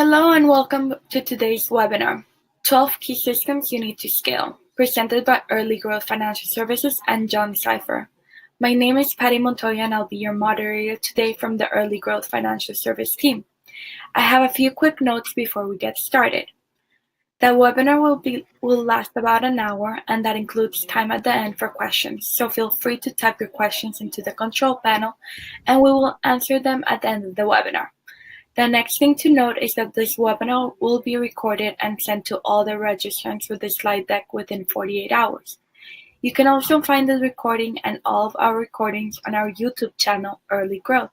Hello and welcome to today's webinar, 12 Key Systems You Need to Scale, presented by Early Growth Financial Services and John Seiffer. My name is Patty Montoya and I'll be your moderator today from the Early Growth Financial Service team. I have a few quick notes before we get started. The webinar will last about an hour, and that includes time at the end for questions, so feel free to type your questions into the control panel and we will answer them at the end of the webinar. The next thing to note is that this webinar will be recorded and sent to all the registrants with the slide deck within 48 hours. You can also find the recording and all of our recordings on our YouTube channel, Early Growth.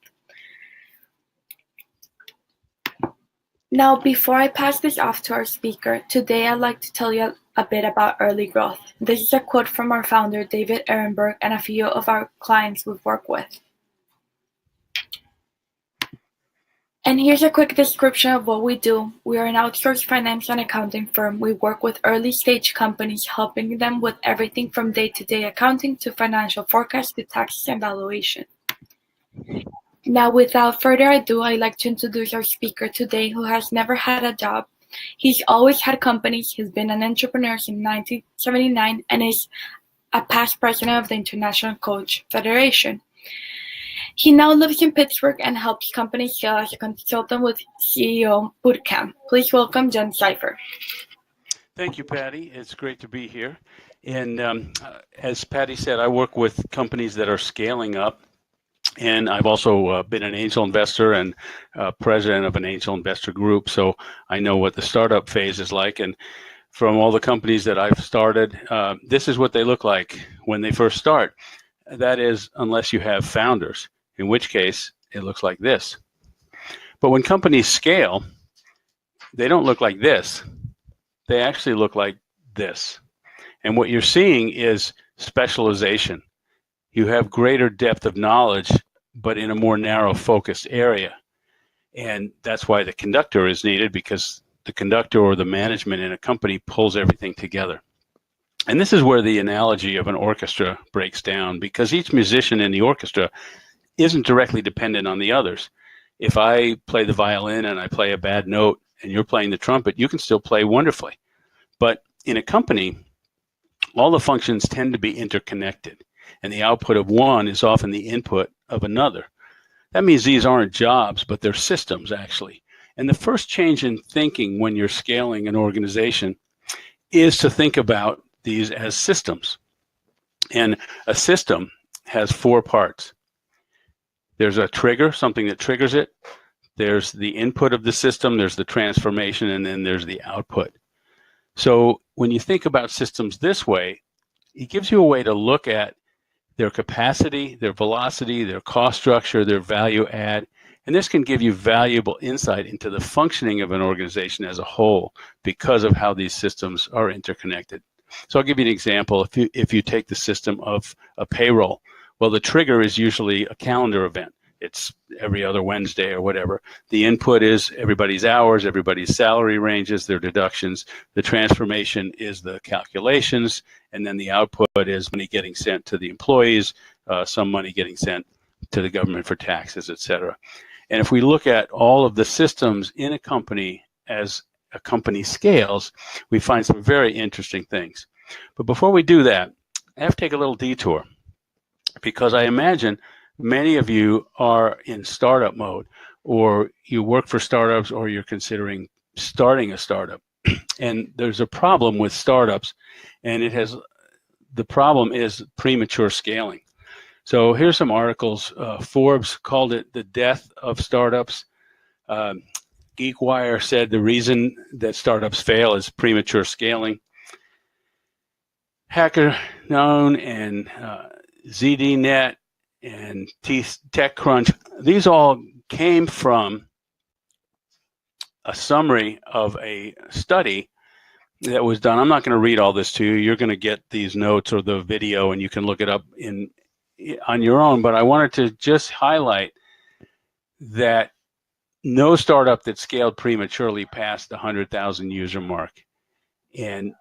Now, before I pass this off to our speaker, today I'd like to tell you a bit about Early Growth. This is a quote from our founder, David Ehrenberg, and a few of our clients we've worked with. And here's a quick description of what we do. We are an outsourced finance and accounting firm. We work with early stage companies, helping them with everything from day-to-day accounting to financial forecasts to taxes and valuation. Now, without further ado, I'd like to introduce our speaker today, who has never had a job. He's always had companies. He's been an entrepreneur since 1979 and is a past president of the International Coach Federation. He now lives in Pittsburgh and helps companies scale as a consultant with CEO Bootcamp. Please welcome John Seiffer. Thank you, Patty. It's great to be here. And as Patty said, I work with companies that are scaling up. And I've also been an angel investor and president of an angel investor group. So I know what the startup phase is like. And from all the companies that I've started, this is what they look like when they first start. That is, unless you have founders, in which case it looks like this. But when companies scale, they don't look like this. They actually look like this. And what you're seeing is specialization. You have greater depth of knowledge, but in a more narrow focused area. And that's why the conductor is needed, because the conductor or the management in a company pulls everything together. And this is where the analogy of an orchestra breaks down, because each musician in the orchestra isn't directly dependent on the others. If I play the violin and I play a bad note and you're playing the trumpet, you can still play wonderfully. But in a company, all the functions tend to be interconnected, and the output of one is often the input of another. That means these aren't jobs, but they're systems, actually. And the first change in thinking when you're scaling an organization is to think about these as systems. And a system has four parts. There's a trigger, something that triggers it. There's the input of the system, there's the transformation, and then there's the output. So when you think about systems this way, it gives you a way to look at their capacity, their velocity, their cost structure, their value add. And this can give you valuable insight into the functioning of an organization as a whole because of how these systems are interconnected. So I'll give you an example. If you take the system of a payroll, well, the trigger is usually a calendar event. It's every other Wednesday or whatever. The input is everybody's hours, everybody's salary ranges, their deductions. The transformation is the calculations, and then the output is money getting sent to the employees, some money getting sent to the government for taxes, etc. And if we look at all of the systems in a company as a company scales, we find some very interesting things. But before we do that, I have to take a little detour, because I imagine many of you are in startup mode, or you work for startups, or you're considering starting a startup. And there's a problem with startups, and the problem is premature scaling. So here's some articles. Forbes called it the death of startups. GeekWire said the reason that startups fail is premature scaling. HackerNown and ZDNet and TechCrunch, these all came from a summary of a study that was done. I'm not going to read all this to you. You're going to get these notes or the video, and you can look it up on your own. But I wanted to just highlight that no startup that scaled prematurely passed the 100,000 user mark. And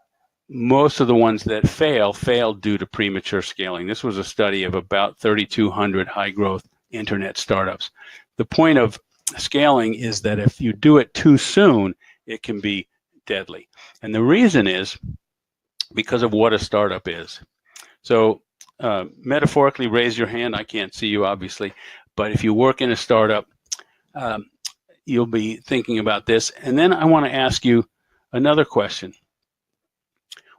most of the ones that failed due to premature scaling. This was a study of about 3,200 high growth internet startups. The point of scaling is that if you do it too soon, it can be deadly. And the reason is because of what a startup is. So metaphorically, raise your hand. I can't see you, obviously, but if you work in a startup, you'll be thinking about this. And then I want to ask you another question.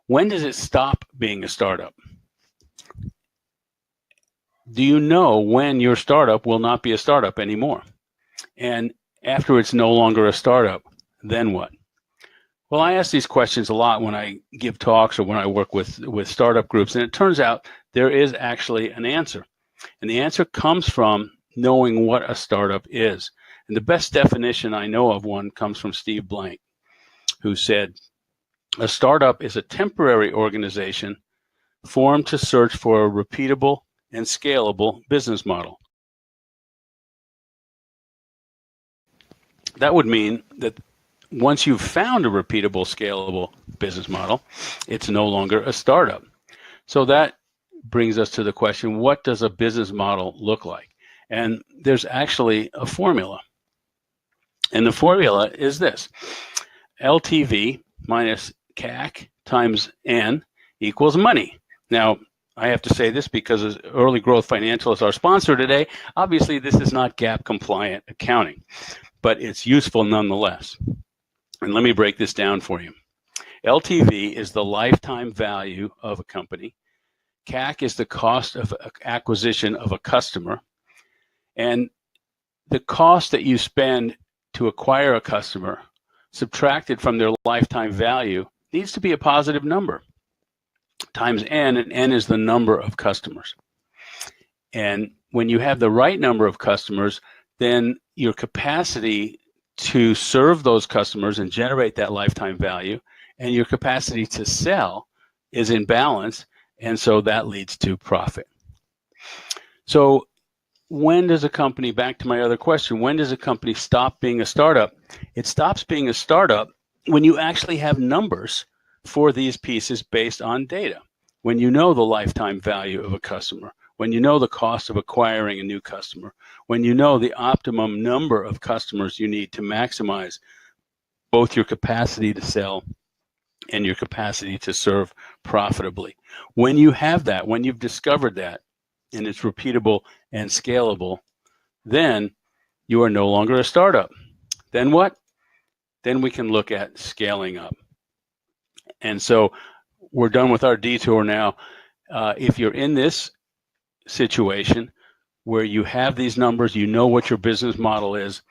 When does it stop being a startup? Do you know when your startup will not be a startup anymore? And after it's no longer a startup, then what? Well, I ask these questions a lot when I give talks or when I work with startup groups, and it turns out there is actually an answer. And the answer comes from knowing what a startup is. And the best definition I know of one comes from Steve Blank, who said, a startup is a temporary organization formed to search for a repeatable and scalable business model. That would mean that once you've found a repeatable, scalable business model, it's no longer a startup. So that brings us to the question, what does a business model look like? And there's actually a formula. And the formula is this: LTV minus CAC times N equals money. Now, I have to say this because as Early Growth Financial is our sponsor today, obviously this is not GAAP compliant accounting, but it's useful nonetheless. And let me break this down for you. LTV is the lifetime value of a company. CAC is the cost of acquisition of a customer. And the cost that you spend to acquire a customer, subtracted from their lifetime value, needs to be a positive number, times N, and N is the number of customers. And when you have the right number of customers, then your capacity to serve those customers and generate that lifetime value and your capacity to sell is in balance, and so that leads to profit. So when does a company, back to my other question, when does a company stop being a startup? It stops being a startup when you actually have numbers for these pieces based on data. When you know the lifetime value of a customer, when you know the cost of acquiring a new customer, when you know the optimum number of customers you need to maximize both your capacity to sell and your capacity to serve profitably. When you have that, when you've discovered that, and it's repeatable and scalable, then you are no longer a startup. Then what? Then we can look at scaling up. And so we're done with our detour now. If you're in this situation where you have these numbers, you know what your business model is,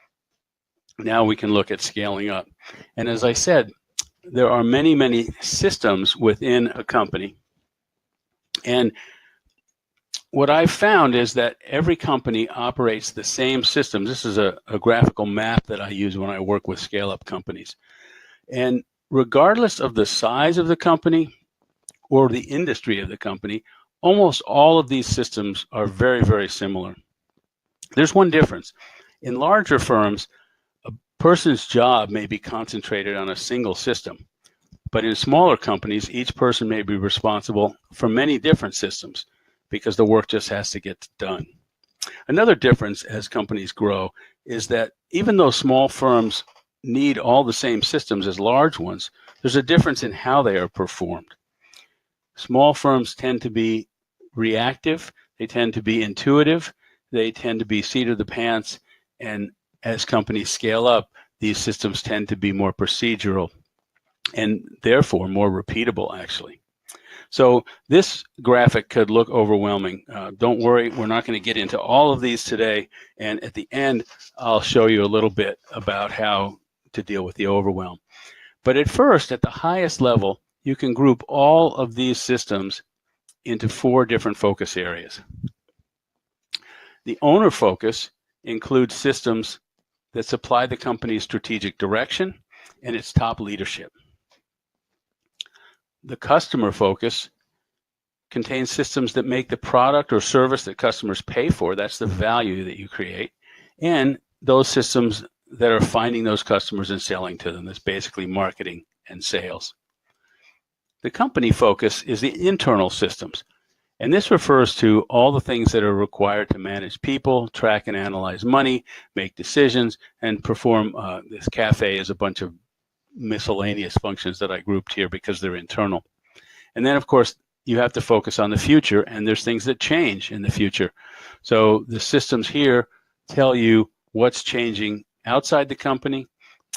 now we can look at scaling up. And as I said, there are many, many systems within a company. And what I've found is that every company operates the same system. This is a graphical map that I use when I work with scale-up companies. And regardless of the size of the company or the industry of the company, almost all of these systems are very, very similar. There's one difference. In larger firms, a person's job may be concentrated on a single system. But in smaller companies, each person may be responsible for many different systems because the work just has to get done. Another difference as companies grow is that even though small firms need all the same systems as large ones, there's a difference in how they are performed. Small firms tend to be reactive, they tend to be intuitive, they tend to be seat of the pants, and as companies scale up, these systems tend to be more procedural and therefore more repeatable, actually. So this graphic could look overwhelming. Don't worry, we're not going to get into all of these today. And at the end, I'll show you a little bit about how to deal with the overwhelm. But at first, at the highest level, you can group all of these systems into 4 different focus areas. The owner focus includes systems that supply the company's strategic direction and its top leadership. The customer focus contains systems that make the product or service that customers pay for, that's the value that you create, and those systems that are finding those customers and selling to them, that's basically marketing and sales. The company focus is the internal systems, And this refers to all the things that are required to manage people, track and analyze money, make decisions, and perform this CAFE is a bunch of miscellaneous functions that I grouped here because they're internal. And then, of course, you have to focus on the future, and there's things that change in the future. So the systems here tell you what's changing outside the company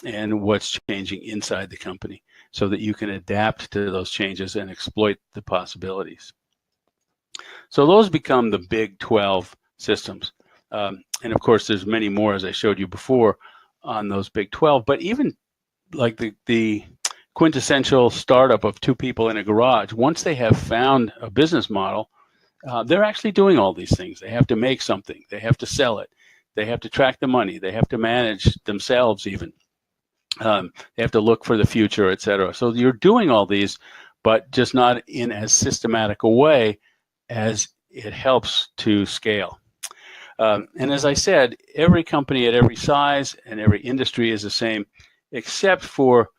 and what's changing inside the company so that you can adapt to those changes and exploit the possibilities. So those become the big 12 systems. And of course, there's many more, as I showed you before, on those big 12. But even like the quintessential startup of two people in a garage, once they have found a business model, they're actually doing all these things. They have to make something. They have to sell it. They have to track the money. They have to manage themselves even. They have to look for the future, et cetera. So you're doing all these, but just not in as systematic a way as it helps to scale. And as I said, every company at every size and every industry is the same, except for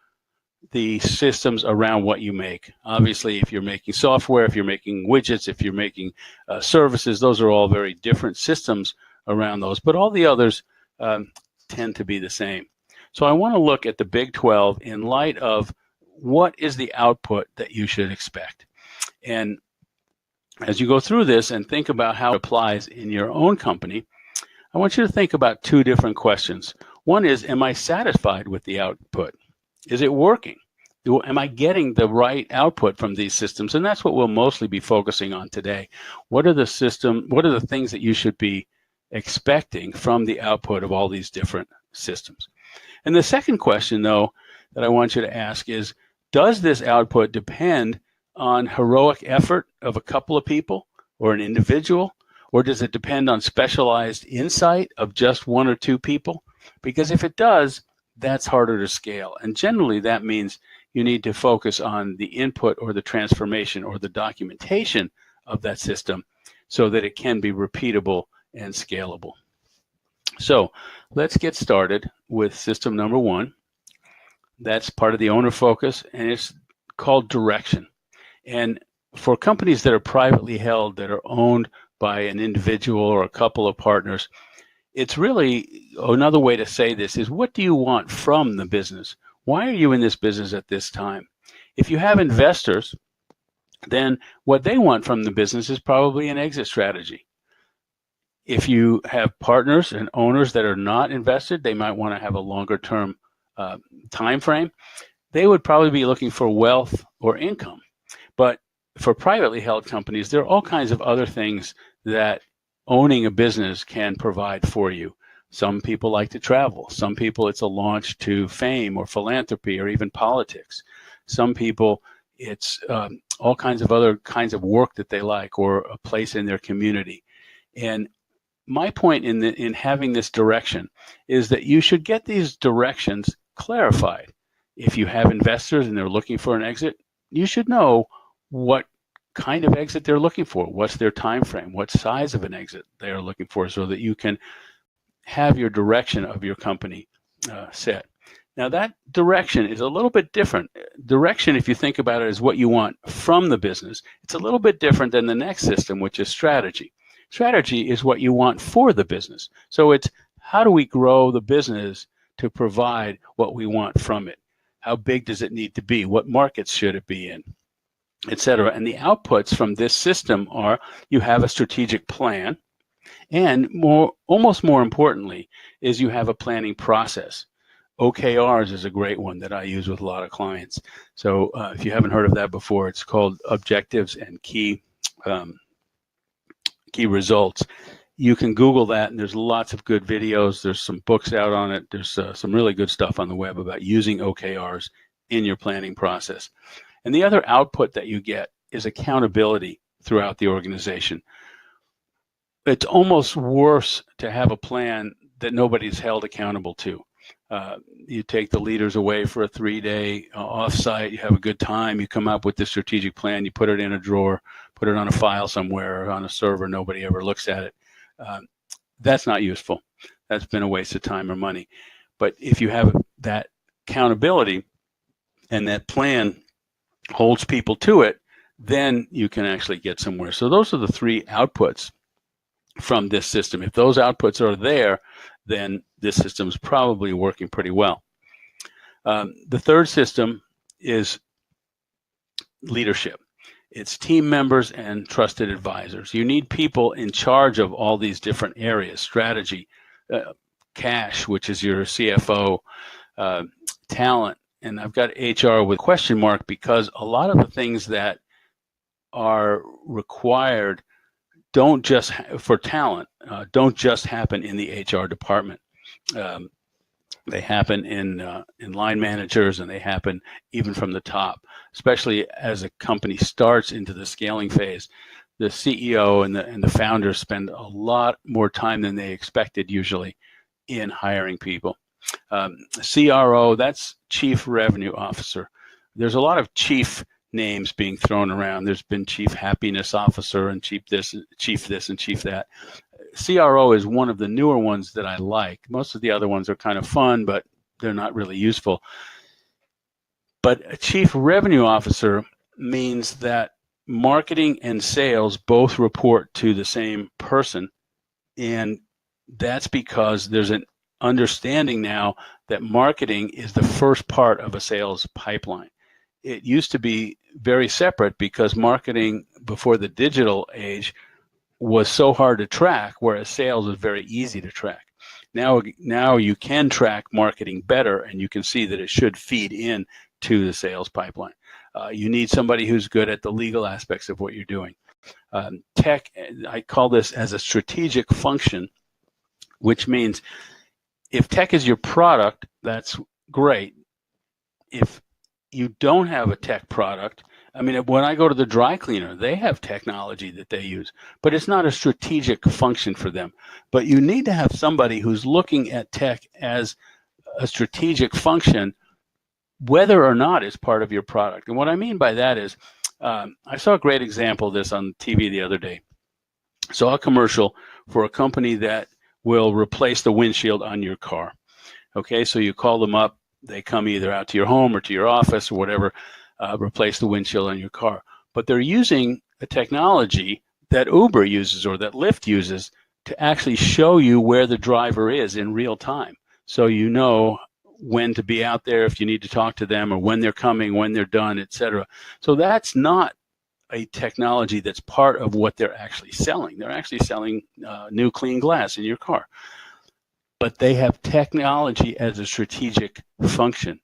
the systems around what you make. Obviously, if you're making software, if you're making widgets, if you're making services, those are all very different systems around those. But all the others tend to be the same. So I want to look at the Big 12 in light of what is the output that you should expect. And as you go through this and think about how it applies in your own company, I want you to think about two different questions. One is, am I satisfied with the output? Is it working? Am I getting the right output from these systems? And that's what we'll mostly be focusing on today. What are the things that you should be expecting from the output of all these different systems? And the second question, though, that I want you to ask is, does this output depend on heroic effort of a couple of people or an individual, or does it depend on specialized insight of just one or two people? Because if it does, that's harder to scale. And generally, that means you need to focus on the input or the transformation or the documentation of that system so that it can be repeatable and scalable. So let's get started with system number one. That's part of the owner focus, and it's called direction. And for companies that are privately held, that are owned by an individual or a couple of partners, it's really, another way to say this is, what do you want from the business? Why are you in this business at this time? If you have investors, then what they want from the business is probably an exit strategy. If you have partners and owners that are not invested, they might want to have a longer term time frame. They would probably be looking for wealth or income. But for privately held companies, there are all kinds of other things that owning a business can provide for you. Some people like to travel. Some people, it's a launch to fame or philanthropy or even politics. Some people, it's all kinds of other kinds of work that they like, or a place in their community. And my point in having this direction is that you should get these directions clarified. If you have investors and they're looking for an exit, you should know what kind of exit they're looking for, what's their time frame, what size of an exit they are looking for, so that you can have your direction of your company set. Now that direction is a little bit different. Direction, if you think about it, is what you want from the business. It's a little bit different than the next system, which is strategy. Strategy is what you want for the business. So it's, how do we grow the business to provide what we want from it? How big does it need to be? What markets should it be in? Etc. And the outputs from this system are, you have a strategic plan, and almost more importantly, is you have a planning process. OKRs is a great one that I use with a lot of clients. So if you haven't heard of that before, it's called Objectives and Key Results. You can Google that, and there's lots of good videos. There's some books out on it. There's some really good stuff on the web about using OKRs in your planning process. And the other output that you get is accountability throughout the organization. It's almost worse to have a plan that nobody's held accountable to. You take the leaders away for a 3-day offsite, you have a good time, you come up with the strategic plan, you put it in a drawer, put it on a file somewhere or on a server, nobody ever looks at it. That's not useful. That's been a waste of time or money. But if you have that accountability and that plan holds people to it, then you can actually get somewhere. So those are the three outputs from this system. If those outputs are there, then this system is probably working pretty well. The third system is leadership. It's team members and trusted advisors. You need people in charge of all these different areas: strategy, cash, which is your CFO, talent, and I've got HR with question mark because a lot of the things that are required don't just for talent don't just happen in the HR department. They happen in line managers, and they happen even from the top, especially as a company starts into the scaling phase. The CEO and the founders spend a lot more time than they expected usually in hiring people. CRO, that's Chief Revenue Officer. There's a lot of chief names being thrown around. There's been Chief Happiness Officer and Chief this and Chief that. CRO is one of the newer ones that I like. Most of the other ones are kind of fun, but they're not really useful. But a Chief Revenue Officer means that marketing and sales both report to the same person, and that's because there's an understanding now that marketing is the first part of a sales pipeline. It used to be very separate because marketing before the digital age was so hard to track, whereas sales is very easy to track. Now you can track marketing better, and you can see that it should feed in to the sales pipeline. You need somebody who's good at the legal aspects of what you're doing. Tech, I call this as a strategic function, which means if tech is your product, that's great. If you don't have a tech product, I mean, when I go to the dry cleaner, they have technology that they use, but it's not a strategic function for them. But you need to have somebody who's looking at tech as a strategic function, whether or not it's part of your product. And what I mean by that is, I saw a great example of this on TV the other day. Saw a commercial for a company that will replace the windshield on your car. Okay, so you call them up, they come either out to your home or to your office or whatever, replace the windshield on your car. But they're using a technology that Uber uses or that Lyft uses to actually show you where the driver is in real time. So you know when to be out there if you need to talk to them, or when they're coming, when they're done, etc. So that's not a technology that's part of what they're actually selling. They're actually selling new clean glass in your car. But they have technology as a strategic function.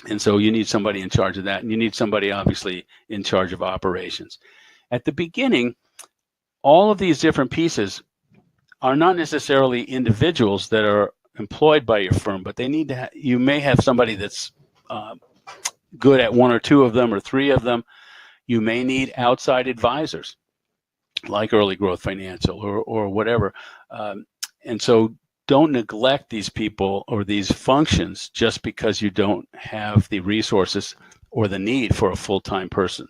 And so you need somebody in charge of that, and you need somebody obviously in charge of operations. At the beginning, all of these different pieces are not necessarily individuals that are employed by your firm, but they need to you may have somebody that's good at one or two of them or three of them. You may need outside advisors like Early Growth Financial or whatever. And so don't neglect these people or these functions just because you don't have the resources or the need for a full-time person.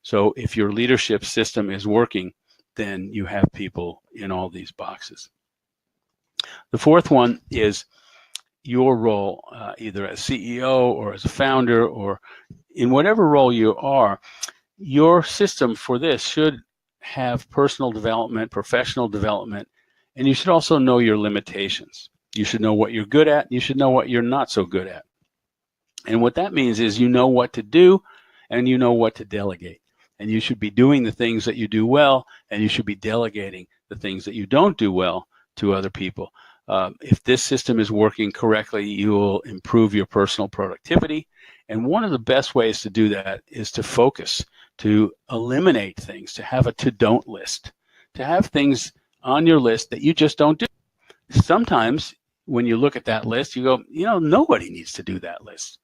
So if your leadership system is working, then you have people in all these boxes. The fourth one is your role, either as CEO or as a founder or in whatever role you are. Your system for this should have personal development, professional development, and you should also know your limitations. You should know what you're good at. You should know what you're not so good at. And what that means is you know what to do and you know what to delegate. And you should be doing the things that you do well, and you should be delegating the things that you don't do well to other people. If this system is working correctly, you will improve your personal productivity. And one of the best ways to do that is to focus, to eliminate things, to have a to-don't list, to have things on your list that you just don't do. Sometimes when you look at that list, you go, nobody needs to do that list.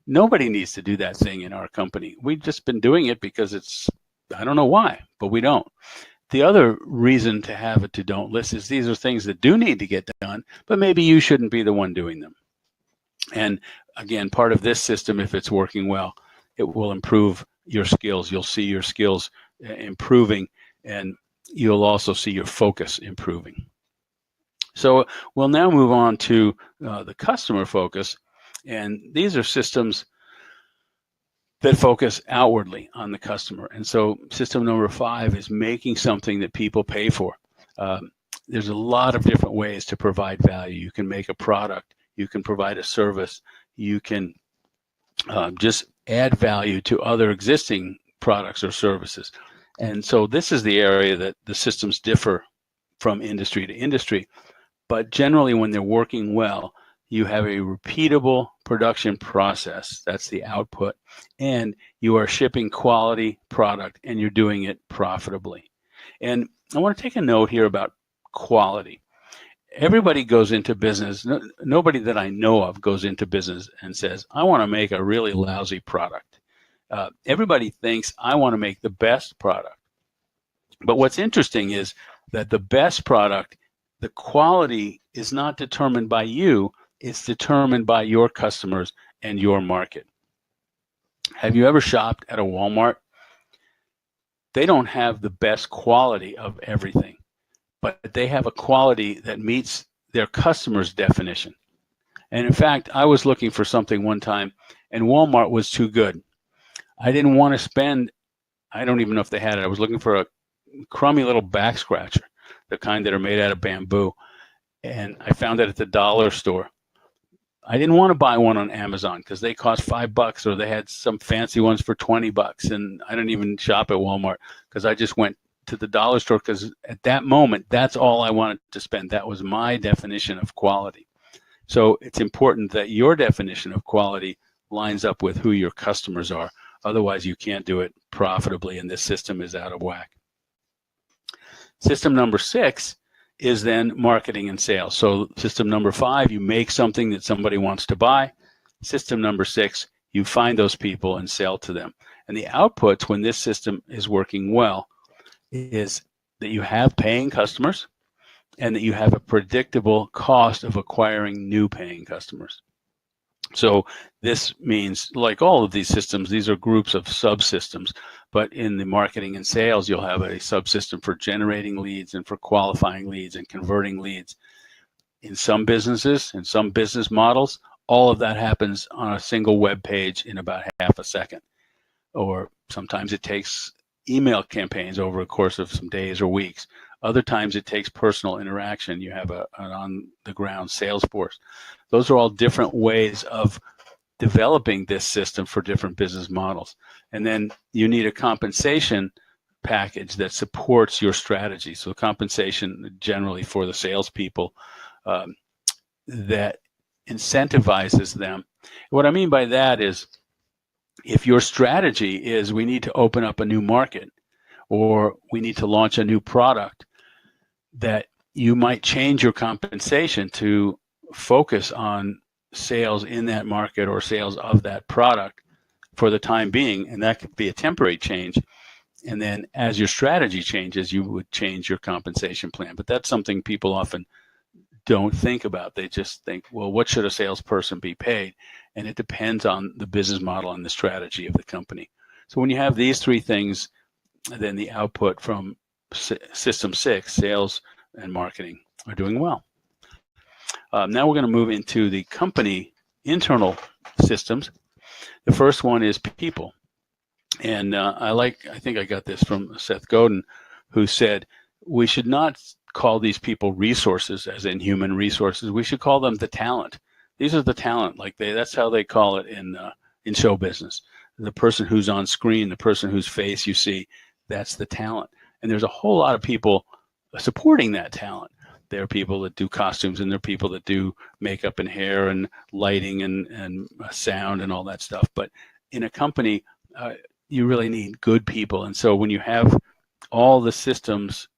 Nobody needs to do that thing in our company. We've just been doing it because I don't know why, but we don't. The other reason to have a to-don't list is these are things that do need to get done, but maybe you shouldn't be the one doing them. And again, part of this system, if it's working well, it will improve your skills. You'll see your skills improving, and you'll also see your focus improving. So we'll now move on to the customer focus. And these are systems that focus outwardly on the customer. And so system number 5 is making something that people pay for. There's a lot of different ways to provide value. You can make a product, you can provide a service, you can just add value to other existing products or services. And so this is the area that the systems differ from industry to industry. But generally, when they're working well, you have a repeatable production process. That's the output. And you are shipping quality product, and you're doing it profitably. And I want to take a note here about quality. Everybody goes into business. Nobody that I know of goes into business and says, I want to make a really lousy product. Everybody thinks, I want to make the best product. But what's interesting is that the best product, the quality is not determined by you. It's determined by your customers and your market. Have you ever shopped at a Walmart? They don't have the best quality of everything, but they have a quality that meets their customers' definition. And in fact, I was looking for something one time, and Walmart was too good. I didn't want to spend, I don't even know if they had it. I was looking for a crummy little back scratcher, the kind that are made out of bamboo. And I found it at the dollar store. I didn't want to buy one on Amazon because they cost $5, or they had some fancy ones for $20. And I didn't even shop at Walmart because I just went to the dollar store because at that moment, that's all I wanted to spend. That was my definition of quality. So it's important that your definition of quality lines up with who your customers are. Otherwise, you can't do it profitably, and this system is out of whack. System number 6 is then marketing and sales. So system number 5, you make something that somebody wants to buy. System number 6, you find those people and sell to them. And the outputs when this system is working well is that you have paying customers and that you have a predictable cost of acquiring new paying customers. So this means, like all of these systems, these are groups of subsystems, but in the marketing and sales, you'll have a subsystem for generating leads and for qualifying leads and converting leads. In some businesses, in some business models, all of that happens on a single web page in about half a second. Or sometimes it takes email campaigns over a course of some days or weeks. Other times it takes personal interaction. You have an on-the-ground sales force. Those are all different ways of developing this system for different business models. And then you need a compensation package that supports your strategy. So compensation generally for the salespeople that incentivizes them. What I mean by that is, if your strategy is we need to open up a new market or we need to launch a new product, that you might change your compensation to focus on sales in that market or sales of that product for the time being, and that could be a temporary change. And then as your strategy changes, you would change your compensation plan. But that's something people often don't think about. They just think, well, what should a salesperson be paid? And it depends on the business model and the strategy of the company. So when you have these 3 things, then the output from System 6, sales and marketing, are doing well. Now we're going to move into the company internal systems. The first one is people. And I think I got this from Seth Godin, who said, we should not call these people resources, as in human resources. We should call them the talent. These are the talent. That's how they call it in show business. The person who's on screen, the person whose face you see, that's the talent. And there's a whole lot of people supporting that talent. There are people that do costumes, and there are people that do makeup and hair and lighting and sound and all that stuff. But in a company, you really need good people. And so when you have all the systems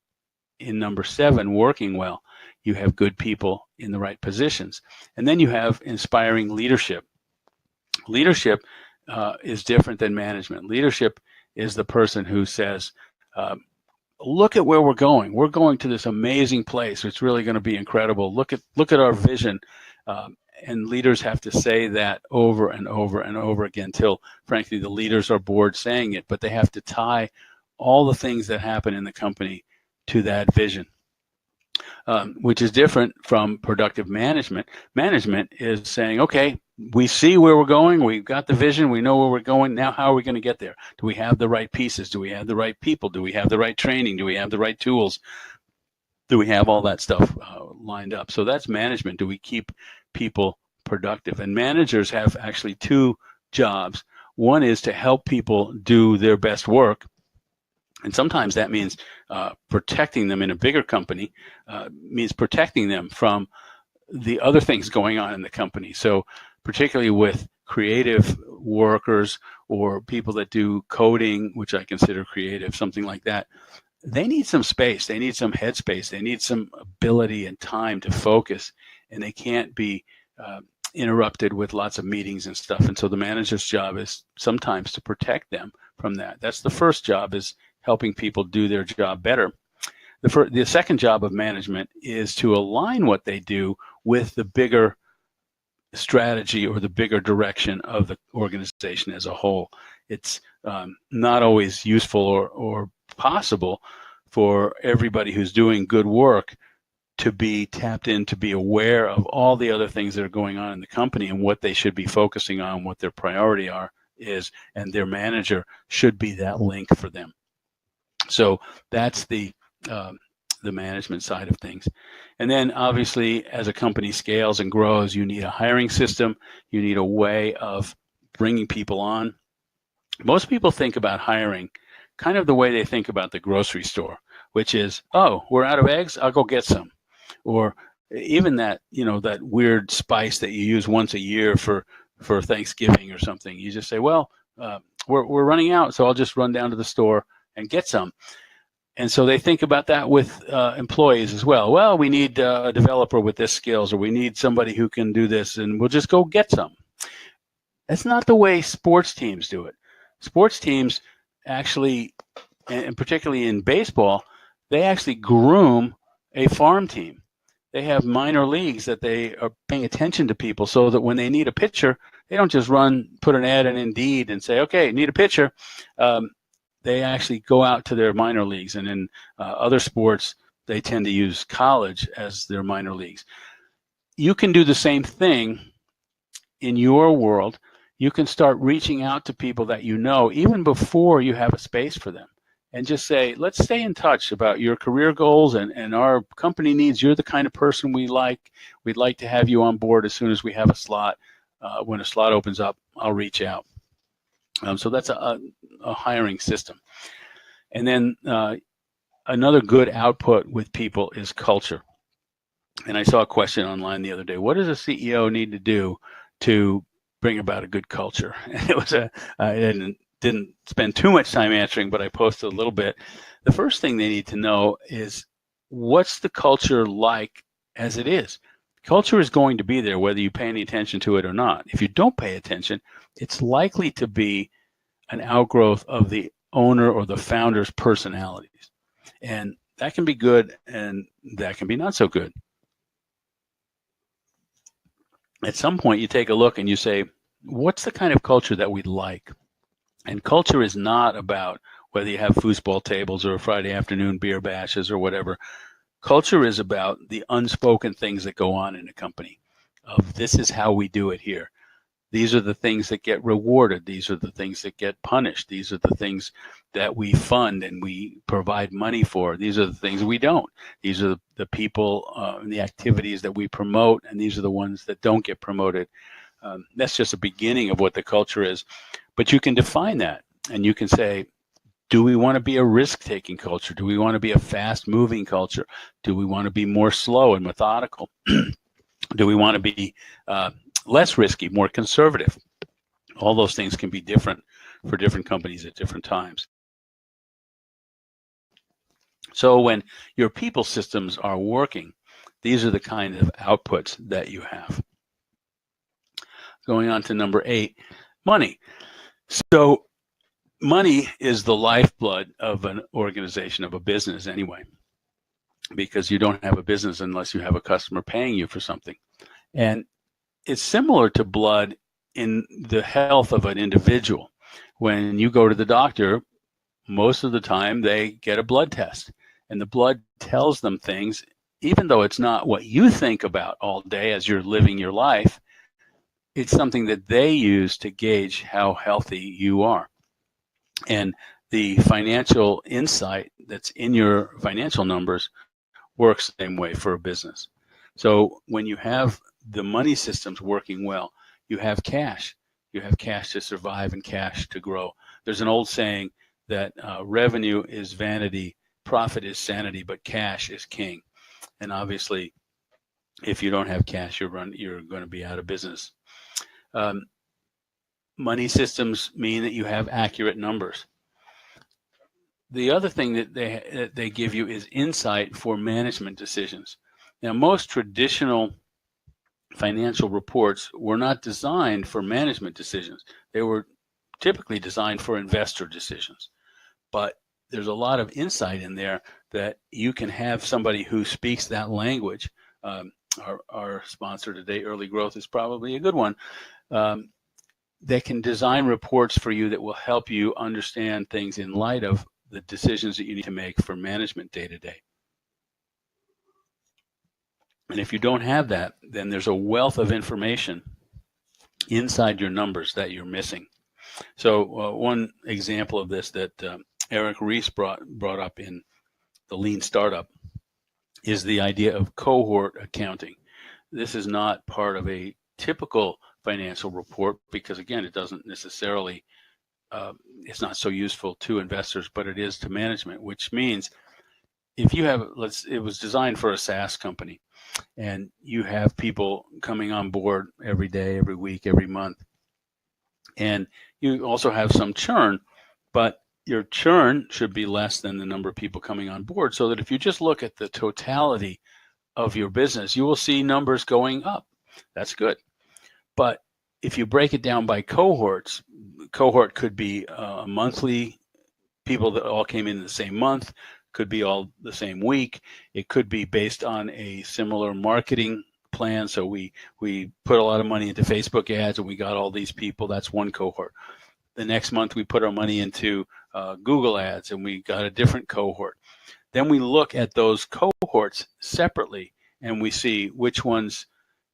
in number 7 working well, you have good people in the right positions. And then you have inspiring leadership. Leadership is different than management. Leadership is the person who says, look at where we're going. We're going to this amazing place. It's really going to be incredible. Look at our vision. And leaders have to say that over and over and over again till, frankly, the leaders are bored saying it. But they have to tie all the things that happen in the company to that vision, which is different from productive management. Management is saying, okay, we see where we're going. We've got the vision. We know where we're going. Now, how are we going to get there? Do we have the right pieces? Do we have the right people? Do we have the right training? Do we have the right tools? Do we have all that stuff lined up? So that's management. Do we keep people productive? And managers have actually two jobs. One is to help people do their best work. And sometimes that means protecting them. In a bigger company, means protecting them from the other things going on in the company. So particularly with creative workers or people that do coding, which I consider creative, something like that, they need some space. They need some headspace. They need some ability and time to focus, and they can't be interrupted with lots of meetings and stuff. And so the manager's job is sometimes to protect them from that. That's the first job, is helping people do their job better. The second job of management is to align what they do with the bigger strategy or the bigger direction of the organization as a whole. It's not always useful or possible for everybody who's doing good work to be tapped in, to be aware of all the other things that are going on in the company and what they should be focusing on, what their priority is, and their manager should be that link for them. So that's the management side of things. And then obviously, as a company scales and grows, you need a hiring system. You need a way of bringing people on. Most people think about hiring kind of the way they think about the grocery store, which is, oh, we're out of eggs, I'll go get some. Or even that, that weird spice that you use once a year for Thanksgiving or something. You just say, well, we're running out, so I'll just run down to the store and get some. And so they think about that with employees as well. Well, we need a developer with this skills, or we need somebody who can do this, and we'll just go get some. That's not the way sports teams do it. Sports teams actually, and particularly in baseball, they actually groom a farm team. They have minor leagues that they are paying attention to people, so that when they need a pitcher, they don't just put an ad in Indeed and say, okay, need a pitcher. They actually go out to their minor leagues. And in other sports, they tend to use college as their minor leagues. You can do the same thing in your world. You can start reaching out to people that you know even before you have a space for them, and just say, let's stay in touch about your career goals and our company needs. You're the kind of person we like. We'd like to have you on board as soon as we have a slot. When a slot opens up, I'll reach out. So that's a hiring system. And then another good output with people is culture. And I saw a question online the other day. What does a CEO need to do to bring about a good culture? And it was I didn't spend too much time answering, but I posted a little bit. The first thing they need to know is, what's the culture like as it is? Culture is going to be there whether you pay any attention to it or not. If you don't pay attention, it's likely to be an outgrowth of the owner or the founder's personalities. And that can be good and that can be not so good. At some point, you take a look and you say, what's the kind of culture that we'd like? And culture is not about whether you have foosball tables or Friday afternoon beer bashes or whatever. Culture is about the unspoken things that go on in a company. Of this is how we do it here. These are the things that get rewarded. These are the things that get punished. These are the things that we fund and we provide money for. These are the things we don't. These are the people and the activities that we promote, and these are the ones that don't get promoted. That's just a beginning of what the culture is. But you can define that, and you can say, do we want to be a risk-taking culture? Do we want to be a fast-moving culture? Do we want to be more slow and methodical? Do we want to be less risky, more conservative? All those things can be different for different companies at different times. So when your people systems are working, these are the kind of outputs that you have. Going on to number 8, money. So money is the lifeblood of an organization, of a business anyway, because you don't have a business unless you have a customer paying you for something. And it's similar to blood in the health of an individual. When you go to the doctor, most of the time they get a blood test, and the blood tells them things, even though it's not what you think about all day as you're living your life. it's something that they use to gauge how healthy you are. And the financial insight that's in your financial numbers works the same way for a business. So when you have the money systems working well, you have cash. You have cash to survive and cash to grow. There's an old saying that revenue is vanity, profit is sanity, but cash is king. And obviously, if you don't have cash, you're going to be out of business. Um, Money systems mean that you have accurate numbers. The other thing that they give you is insight for management decisions. Now, most traditional financial reports were not designed for management decisions. They were typically designed for investor decisions. But there's a lot of insight in there that you can have somebody who speaks that language. Our sponsor today, Early Growth, is probably a good one. They can design reports for you that will help you understand things in light of the decisions that you need to make for management day to day. And if you don't have that, then there's a wealth of information inside your numbers that you're missing. So one example of this that Eric Ries brought up in the Lean Startup is the idea of cohort accounting. This is not part of a typical financial report because, again, it doesn't necessarily, it's not so useful to investors, but it is to management, which means if you have, it was designed for a SaaS company, and you have people coming on board every day, every week, every month, and you also have some churn, but your churn should be less than the number of people coming on board, so that if you just look at the totality of your business, you will see numbers going up. That's good. But if you break it down by cohorts, cohort could be monthly people that all came in the same month, could be all the same week. It could be based on a similar marketing plan. So we put a lot of money into Facebook ads and we got all these people. That's one cohort. The next month we put our money into Google ads and we got a different cohort. Then we look at those cohorts separately and we see which ones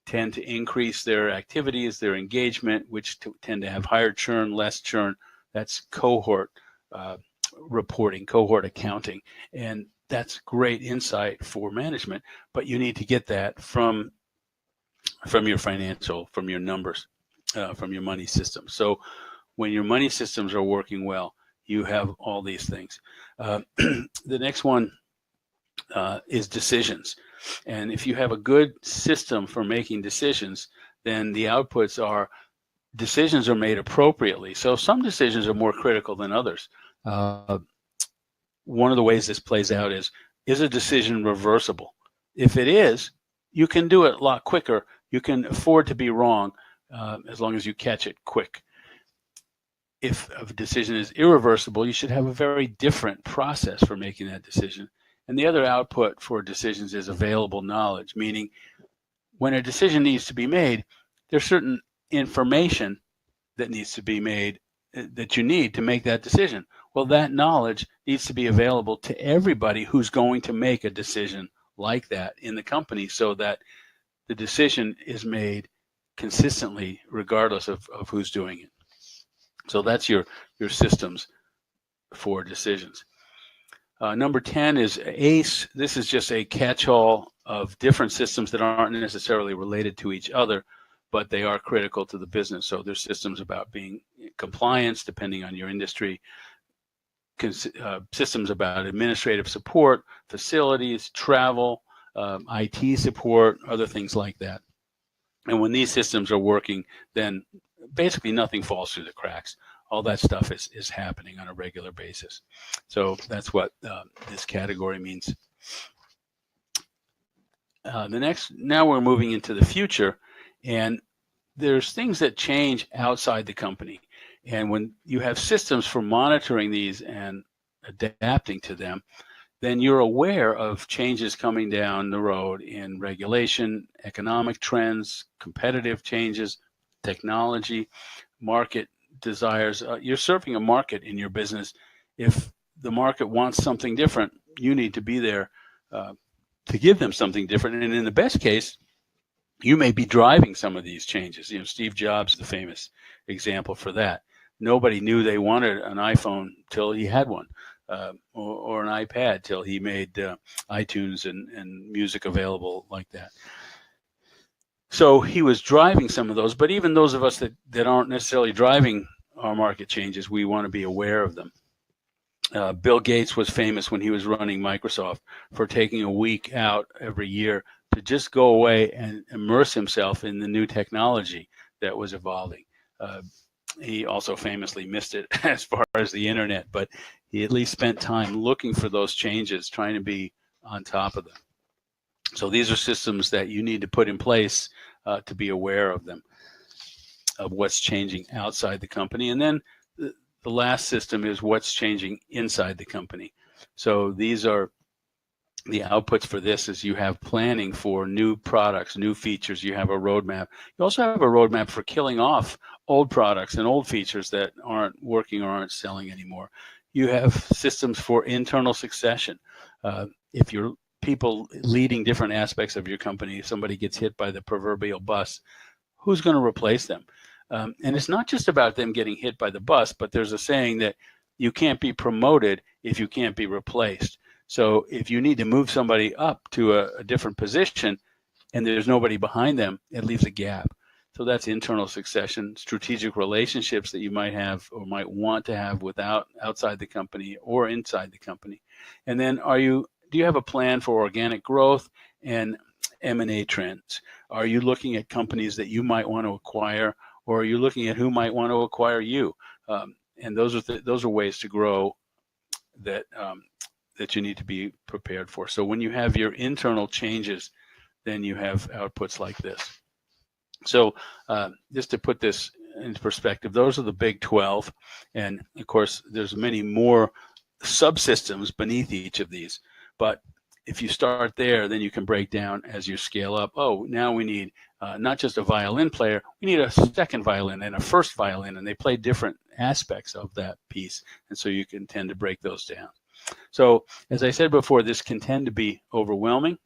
tend to increase their activities, their engagement, which tend to have higher churn, less churn. That's cohort reporting, cohort accounting. And that's great insight for management, but you need to get that from your financial, from your numbers, from your money system. So when your money systems are working well, you have all these things. The next one is decisions. And if you have a good system for making decisions, then the outputs are decisions are made appropriately. So some decisions are more critical than others. One of the ways this plays out is a decision reversible? If it is, you can do it a lot quicker. You can afford to be wrong as long as you catch it quick. If a decision is irreversible, you should have a very different process for making that decision. And the other output for decisions is available knowledge, meaning when a decision needs to be made, there's certain information that needs to be made that you need to make that decision. Well, that knowledge needs to be available to everybody who's going to make a decision like that in the company so that the decision is made consistently regardless of who's doing it. So that's your systems for decisions. Number 10 is ACE. This is just a catch-all of different systems that aren't necessarily related to each other, but they are critical to the business. So there's systems about being compliance, depending on your industry, systems about administrative support, facilities, travel, IT support, other things like that. And when these systems are working, then basically nothing falls through the cracks. All that stuff is happening on a regular basis. So that's what this category means. Now we're moving into the future, and there's things that change outside the company. And when you have systems for monitoring these and adapting to them, then you're aware of changes coming down the road in regulation, economic trends, competitive changes, technology, market desires. You're serving a market in your business. If the market wants something different, you need to be there to give them something different. And in the best case, You may be driving some of these changes. Steve Jobs, the famous example for that. Nobody knew they wanted an iPhone till he had one, or an iPad till he made iTunes and music available like that. So he was driving some of those, but even those of us that aren't necessarily driving our market changes, we want to be aware of them. Bill Gates was famous when he was running Microsoft for taking a week out every year to just go away and immerse himself in the new technology that was evolving. He also famously missed it as far as the internet, but he at least spent time looking for those changes, trying to be on top of them. So these are systems that you need to put in place to be aware of them, of what's changing outside the company. And then the last system is what's changing inside the company. So these are the outputs for this. Is you have planning for new products, new features. You have a roadmap. You also have a roadmap for killing off old products and old features that aren't working or aren't selling anymore. You have systems for internal succession. If you're people leading different aspects of your company, if somebody gets hit by the proverbial bus, who's going to replace them? And it's not just about them getting hit by the bus, but there's a saying that you can't be promoted if you can't be replaced. So if you need to move somebody up to a different position and there's nobody behind them, it leaves a gap. So that's internal succession, strategic relationships that you might have or might want to have outside the company or inside the company. And then do you have a plan for organic growth and M&A trends? Are you looking at companies that you might want to acquire, or are you looking at who might want to acquire you? And those are ways to grow that you need to be prepared for. So when you have your internal changes, then you have outputs like this. So just to put this into perspective, those are the big 12. And of course, there's many more subsystems beneath each of these. But if you start there, then you can break down as you scale up. Oh, now we need not just a violin player, we need a second violin and a first violin, and they play different aspects of that piece. And so you can tend to break those down. So as I said before, this can tend to be overwhelming.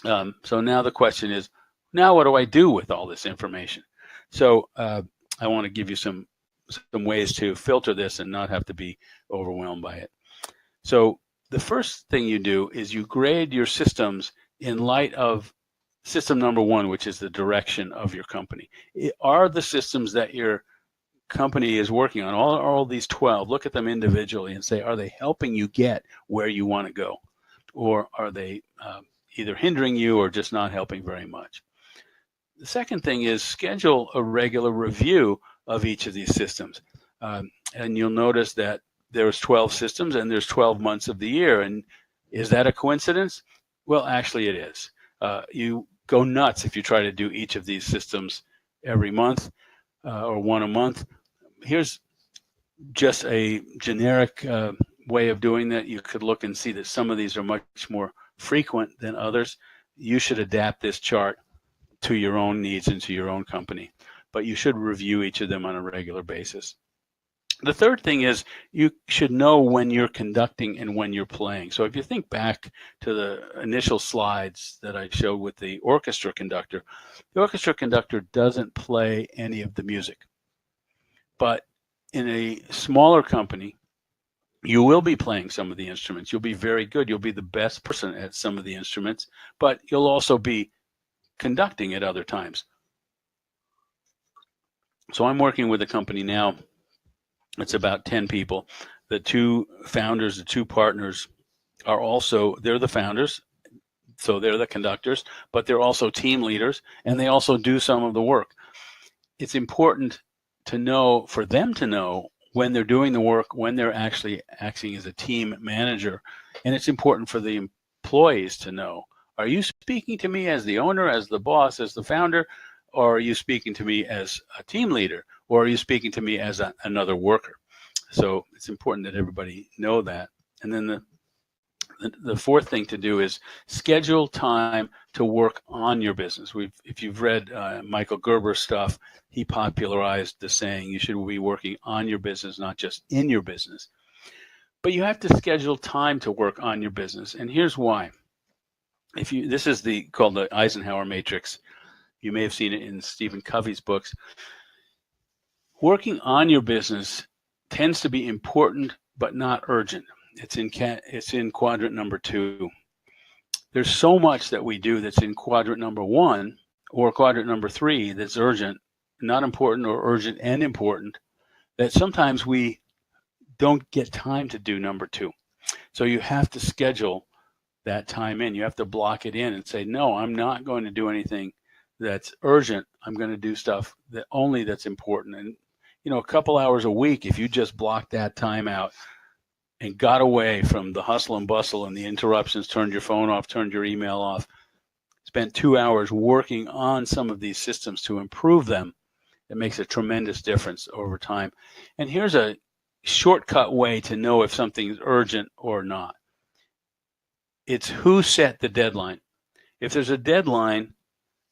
So now the question is, now what do I do with all this information? So I want to give you some ways to filter this and not have to be overwhelmed by it. So the first thing you do is you grade your systems in light of system number one, which is the direction of your company. Are the systems that your company is working on, all these 12, look at them individually and say, are they helping you get where you want to go? Or are they either hindering you or just not helping very much? The second thing is schedule a regular review of each of these systems. And you'll notice that there's 12 systems and there's 12 months of the year. And is that a coincidence? Well, actually it is. You go nuts if you try to do each of these systems every month or one a month. Here's just a generic way of doing that. You could look and see that some of these are much more frequent than others. You should adapt this chart to your own needs and to your own company, but you should review each of them on a regular basis. The third thing is you should know when you're conducting and when you're playing. So if you think back to the initial slides that I showed with the orchestra conductor doesn't play any of the music. But in a smaller company, you will be playing some of the instruments. You'll be very good. You'll be the best person at some of the instruments, but you'll also be conducting at other times. So I'm working with a company now. It's about 10 people. The two founders, the two partners they're the founders, so they're the conductors, but they're also team leaders, and they also do some of the work. It's important for them to know when they're doing the work, when they're actually acting as a team manager, and it's important for the employees to know, are you speaking to me as the owner, as the boss, as the founder, or are you speaking to me as a team leader, or are you speaking to me as another worker? So it's important that everybody know that. And then the fourth thing to do is schedule time to work on your business. If you've read Michael Gerber's stuff, he popularized the saying, you should be working on your business, not just in your business. But you have to schedule time to work on your business. And here's why. This is called the Eisenhower Matrix. You may have seen it in Stephen Covey's books. Working on your business tends to be important, but not urgent. It's in quadrant number 2. There's so much that we do that's in quadrant number 1 or quadrant number 3 that's urgent, not important, or urgent and important, that sometimes we don't get time to do number 2. So you have to schedule that time in. You have to block it in and say, no, I'm not going to do anything that's urgent. I'm going to do stuff that's important. And a couple hours a week, if you just blocked that time out and got away from the hustle and bustle and the interruptions, turned your phone off, turned your email off, spent 2 hours working on some of these systems to improve them, it makes a tremendous difference over time. And here's a shortcut way to know if something's urgent or not. It's who set the deadline. If there's a deadline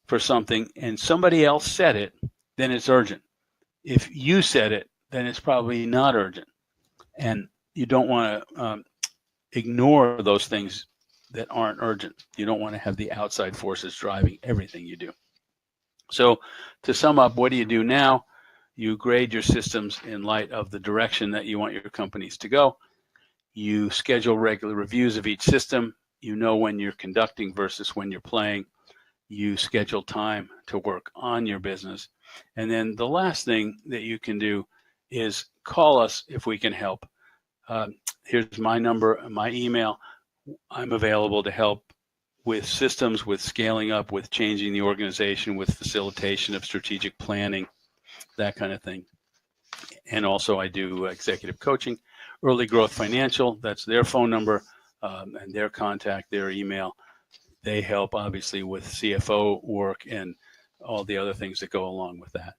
for something and somebody else set it, then it's urgent. If you set it, then it's probably not urgent. And you don't want to ignore those things that aren't urgent. You don't want to have the outside forces driving everything you do. So to sum up, what do you do now? You grade your systems in light of the direction that you want your companies to go. You schedule regular reviews of each system. You know when you're conducting versus when you're playing. You schedule time to work on your business. And then the last thing that you can do is call us if we can help. Here's my number, my email. I'm available to help with systems, with scaling up, with changing the organization, with facilitation of strategic planning, that kind of thing. And also I do executive coaching. Early Growth Financial, that's their phone number and their contact, their email. They help obviously with CFO work and all the other things that go along with that.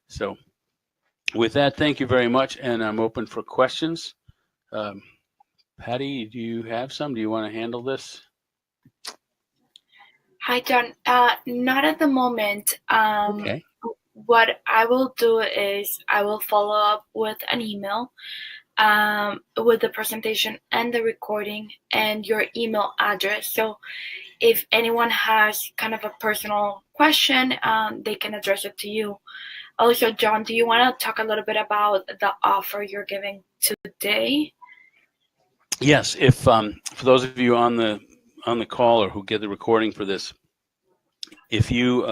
So with that, thank you very much. And I'm open for questions. Patty, do you have some? Do you want to handle this? Hi, John. Not at the moment. Okay. What I will do is I will follow up with an email with the presentation and the recording and your email address. So if anyone has kind of a personal question, they can address it to you. Also, John, do you want to talk a little bit about the offer you're giving today? Yes. If for those of you on the call or who get the recording for this, if you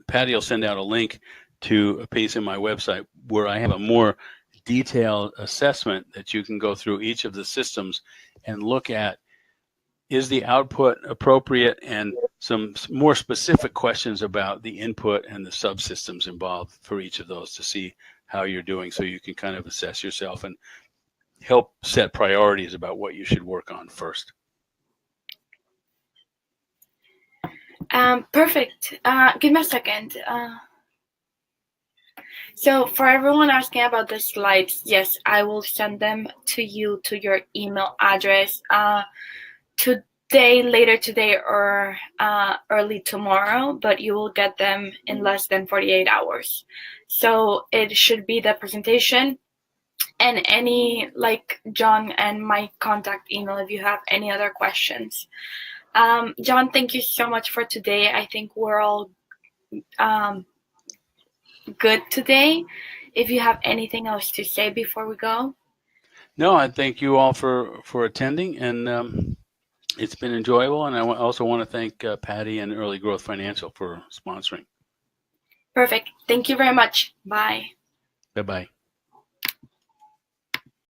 Patty will send out a link to a piece in my website where I have a more detailed assessment that you can go through each of the systems and look at, is the output appropriate, and some more specific questions about the input and the subsystems involved for each of those to see how you're doing, so you can kind of assess yourself and help set priorities about what you should work on first. Perfect. Give me a second. So for everyone asking about the slides, yes, I will send them to you to your email address later today, or early tomorrow, but you will get them in less than 48 hours. So it should be the presentation and any, like John and my contact email if you have any other questions. John, thank you so much for today. I think we're all good today. If you have anything else to say before we go. No, I thank you all for attending, and it's been enjoyable. And I also want to thank Patty and Early Growth Financial for sponsoring. Perfect. Thank you very much. Bye. Bye-bye.